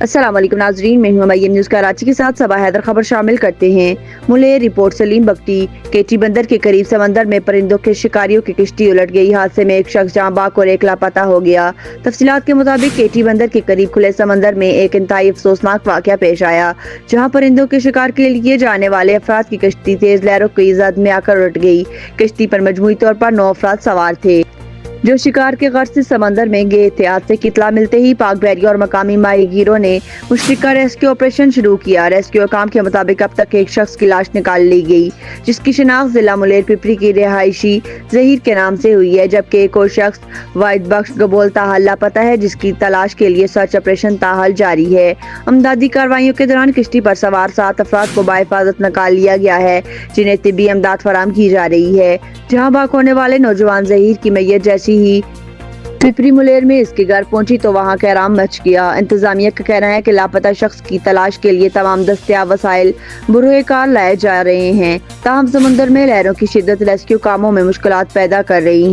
अस्सलाम वालेकुम नाजरीन, मैं हूं मय्यम न्यूज़ कराची के साथ सबा हैदर खबर शामिल करते हैं। मुलेर रिपोर्ट सलीम बख्ती केटी बंदर के करीब समंदर में परिंदों के शिकारियों की किश्ती उलट गई। हादसे में एक शख्स जाँ बाक और एक लापता हो गया। तफसीलात के मुताबिक केटी बंदर के करीब खुले समंदर में एक इंतहाई अफसोसनाक वाक़या पेश आया, जहाँ परिंदों के शिकार के लिए जाने वाले अफराद की किश्ती तेज लहरों की जद में आकर उलट गई। किश्ती पर मजमूई तौर पर 9 अफराद सवार थे जो शिकार के गर्ज से समंदर में गए थे। हादसे की इत्तला मिलते ही पाक बहरिया और मकामी माहीगीरों ने मुश्तरका रेस्क्यू ऑपरेशन शुरू किया। रेस्क्यू काम के मुताबिक अब तक एक शख्स की लाश निकाल ली गई, जिसकी शिनाख्त जिला मुलेर पिपरी की रिहायशी जहीर के नाम से हुई है, जबकि एक और शख्स वाहिद बख्श गबोल ताहाल लापता है, जिसकी तलाश के लिए सर्च ऑपरेशन ताहाल जारी है। अमदादी कार्रवाइयों के दौरान किश्ती पर सवार 7 अफराद को बाहिफाजत निकाल लिया गया है, जिन्हें तिब्बी इमदाद फराहम की जा रही है। जहाँ बाक होने वाले नौजवान जहीर की मैयत जैसी ही पिपरी मुलेर में इसके घर पहुंची तो वहां कहराम मच गया। इंतजामिया का कहना है कि लापता शख्स की तलाश के लिए तमाम दस्तयाब वसाइल बरूए कार लाए जा रहे हैं, ताहम समुंदर में लहरों की शिद्दत रेस्क्यू कामों में मुश्किलात पैदा कर रही है।